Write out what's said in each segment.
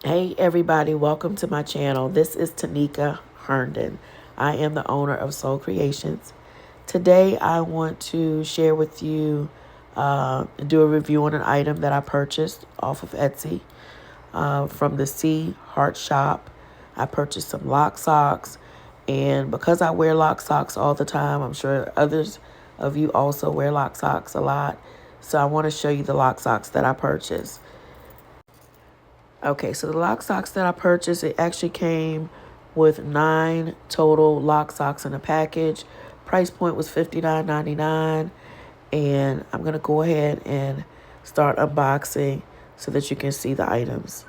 Hey everybody, welcome to my channel. This is Tanika Herndon. I am the owner of Soul Creations. Today I want to share with you, do a review on an item that I purchased off of Etsy from the SeaHeart shop. I purchased some lock socks, and because I wear lock socks all the time, I'm sure others of you also wear lock socks a lot. So I want to show you the lock socks that I purchased. Okay, so the lock socks that I purchased, it actually came with 9 total lock socks in a package. Price point was $59.99. And I'm going to go ahead and start unboxing so that you can see the items.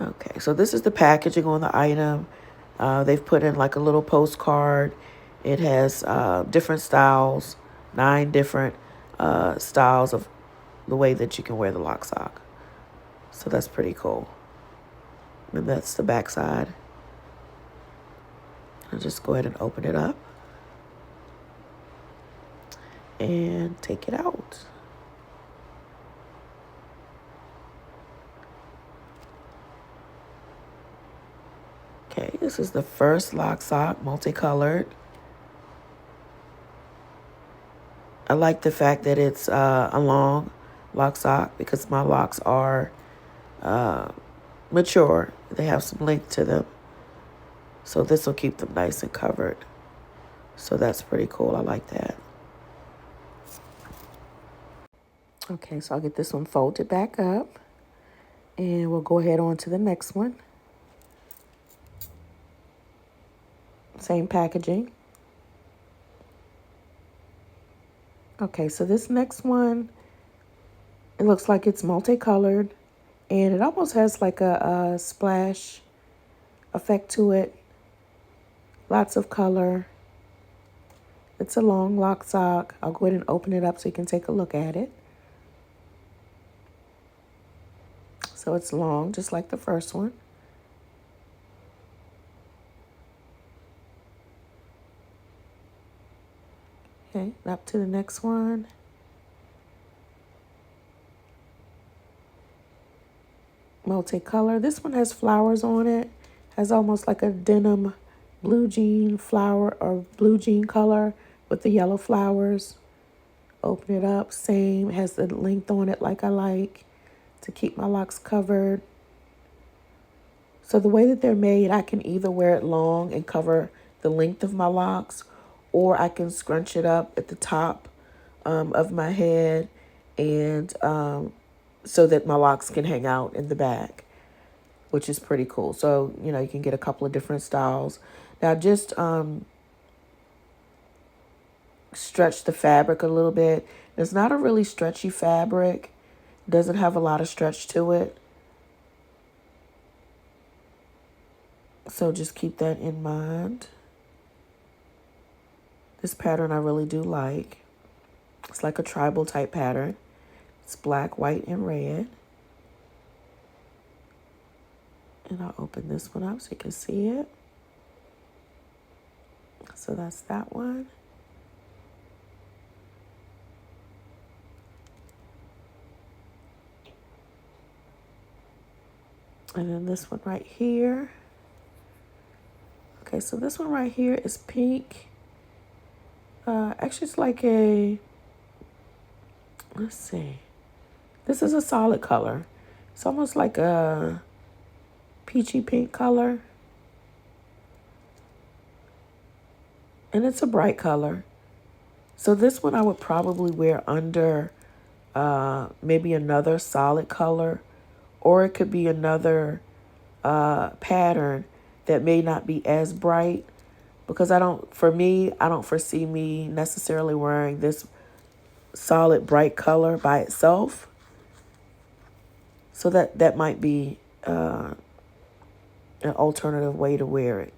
Okay, so this is the packaging on the item. They've put in like a little postcard. It has different styles, 9 different styles of the way that you can wear the lock sock. So that's pretty cool. And that's the back side. I'll just go ahead and open it up and take it out. Okay, this is the first lock sock, multicolored. I like the fact that it's a long lock sock because my locks are mature. They have some length to them. So this will keep them nice and covered. So that's pretty cool. I like that. Okay, so I'll get this one folded back up. And we'll go ahead on to the next one. Same packaging. Okay, so this next one, it looks like it's multicolored. And it almost has like a splash effect to it. Lots of color. It's a long lock sock. I'll go ahead and open it up so you can take a look at it. So it's long, just like the first one. Okay, up to the next one. Multicolor. This one has flowers on it. Has almost like a denim blue jean flower or blue jean color with the yellow flowers. Open it up. Same. Has the length on it like I like to keep my locks covered. So the way that they're made, I can either wear it long and cover the length of my locks, or I can scrunch it up at the top of my head and so that my locks can hang out in the back, which is pretty cool. So, you know, you can get a couple of different styles. Now, just stretch the fabric a little bit. It's not a really stretchy fabric. It doesn't have a lot of stretch to it. So just keep that in mind. This pattern I really do like. It's like a tribal type pattern. It's black, white, and red. And I'll open this one up so you can see it. So that's that one. And then this one right here. Okay, so this one right here is pink. Actually, it's like a, let's see. This is a solid color. It's almost like a peachy pink color. And it's a bright color. So this one I would probably wear under maybe another solid color. Or it could be another pattern that may not be as bright. Because I don't foresee me necessarily wearing this solid bright color by itself. So that might be an alternative way to wear it.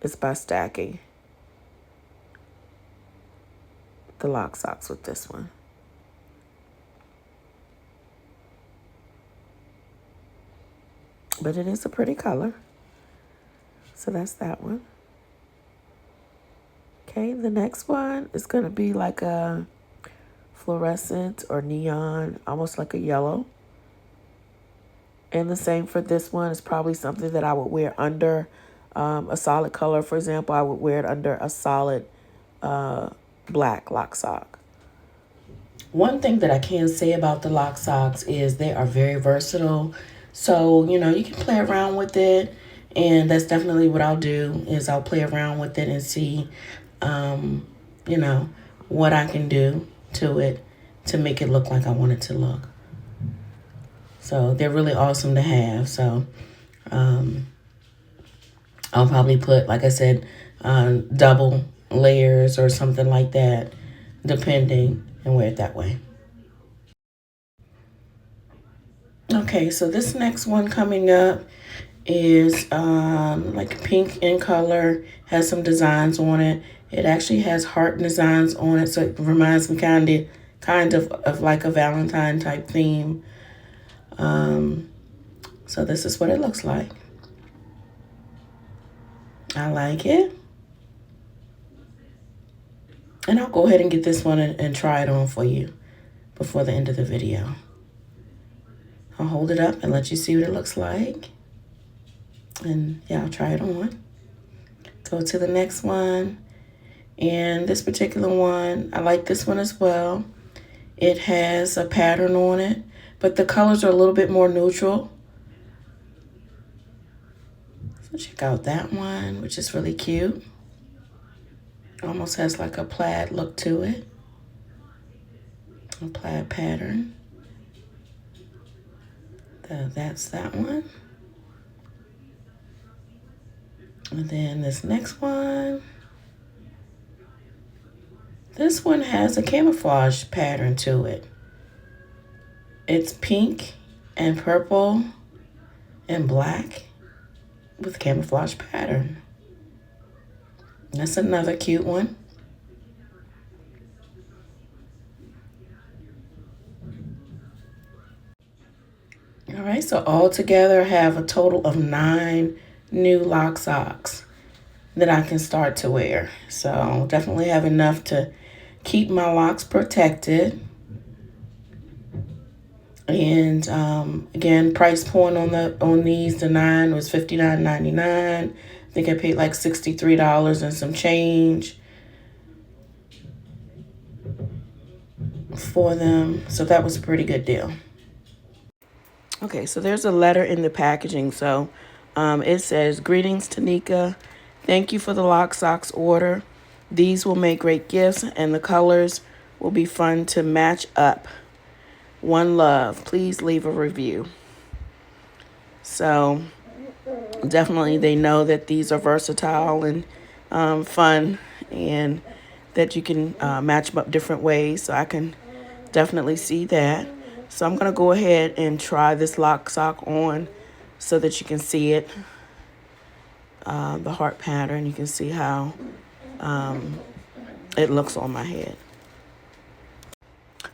It's by stacking the lock socks with this one. But it is a pretty color. So that's that one. Okay, the next one is going to be like a fluorescent or neon, almost like a yellow. And the same for this one. It's probably something that I would wear under a solid color. For example, I would wear it under a solid black lock sock. One thing that I can say about the lock socks is they are very versatile. So, you know, you can play around with it. And that's definitely what I'll do is I'll play around with it and see, you know, what I can do to it to make it look like I want it to look. So they're really awesome to have. So I'll probably put, like I said, double layers or something like that, depending, and wear it that way. Okay, so this next one coming up is like pink in color, has some designs on it. It actually has heart designs on it, so it reminds me kind of like a Valentine type theme. So this is what it looks like. I like it. And I'll go ahead and get this one and try it on for you before the end of the video. I'll hold it up and let you see what it looks like. And yeah, I'll try it on. Go to the next one. And this particular one, I like this one as well. It has a pattern on it, but the colors are a little bit more neutral. So check out that one, which is really cute. Almost has like a plaid look to it. A plaid pattern. That's that one. And then this next one. This one has a camouflage pattern to it. It's pink and purple and black with camouflage pattern. That's another cute one. All right, so all together I have a total of 9 new lock socks that I can start to wear. So definitely have enough to keep my locks protected. And again, price point on these, the 9 was $59.99. I think I paid like $63 and some change for them. So that was a pretty good deal. Okay, so there's a letter in the packaging. So it says, "Greetings, Tanika. Thank you for the lock socks order. These will make great gifts and the colors will be fun to match up. One love. Please leave a review." So definitely they know that these are versatile and fun, and that you can match them up different ways. So I can definitely see that. So I'm going to go ahead and try this lock sock on so that you can see it. The heart pattern, you can see how it looks on my head.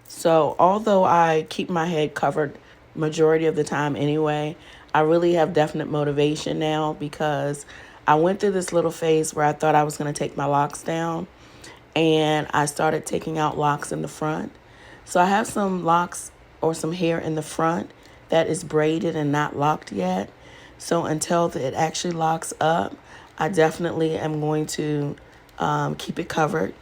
So although I keep my head covered majority of the time anyway, I really have definite motivation now, because I went through this little phase where I thought I was going to take my locks down, and I started taking out locks in the front. So I have some locks or some hair in the front that is braided and not locked yet. So until it actually locks up, I definitely am going to keep it covered.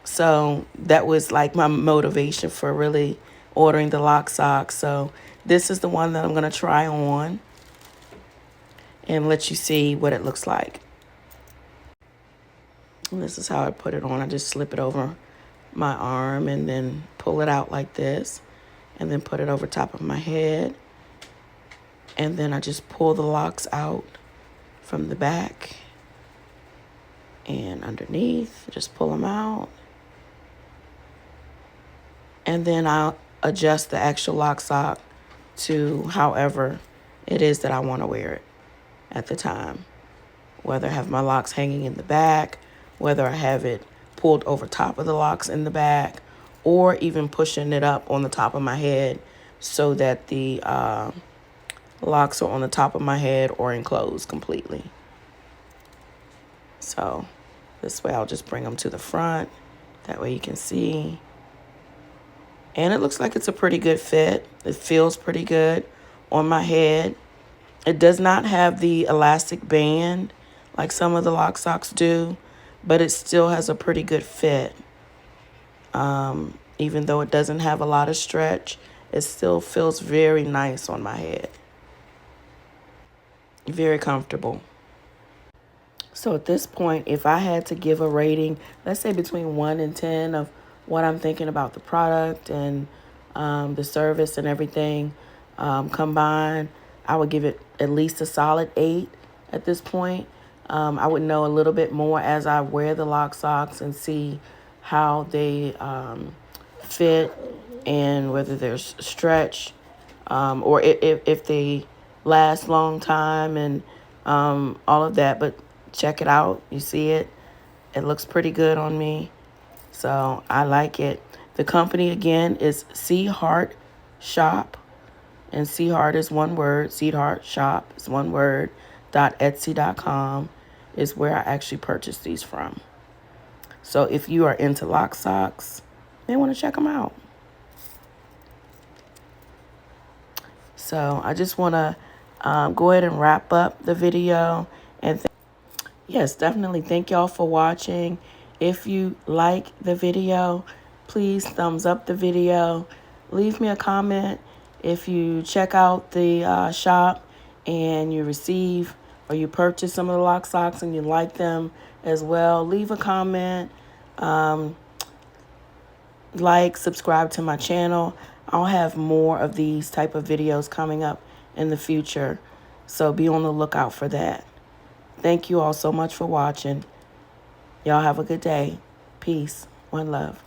So that was like my motivation for really ordering the lock sock. So this is the one that I'm going to try on and let you see what it looks like. And this is how I put it on. I just slip it over my arm and then pull it out like this, and then put it over top of my head. And then I just pull the locks out from the back and underneath. Just pull them out. And then I'll adjust the actual lock sock to however it is that I want to wear it at the time. Whether I have my locks hanging in the back, whether I have it pulled over top of the locks in the back, or even pushing it up on the top of my head so that the locks are on the top of my head or enclosed completely. So This way I'll just bring them to the front. That way you can see. And it looks like it's a pretty good fit. It feels pretty good on my head. It does not have the elastic band like some of the lock socks do, but it still has a pretty good fit. Even though it doesn't have a lot of stretch, it still feels very nice on my head. Very comfortable. So at this point, if I had to give a rating, let's say between 1 and 10 of what I'm thinking about the product and the service and everything combined, I would give it at least a solid 8 at this point. I would know a little bit more as I wear the lock socks and see how they fit and whether there's stretch or if they last long time and all of that. But check it out. You see it. It looks pretty good on me. So I like it. The company, again, is SeaHeart Shop. And SeaHeart is one word. SeaHeart Shop is one word. .etsy.com is where I actually purchased these from. So if you are into lock socks, you may want to check them out. So I just want to go ahead and wrap up the video. And yes, definitely thank y'all for watching. If you like the video, please thumbs up the video. Leave me a comment. If you check out the shop and you receive or you purchase some of the lock socks and you like them as well, leave a comment. Like, subscribe to my channel. I'll have more of these type of videos coming up in the future. So be on the lookout for that. Thank you all so much for watching. Y'all have a good day. Peace. One love.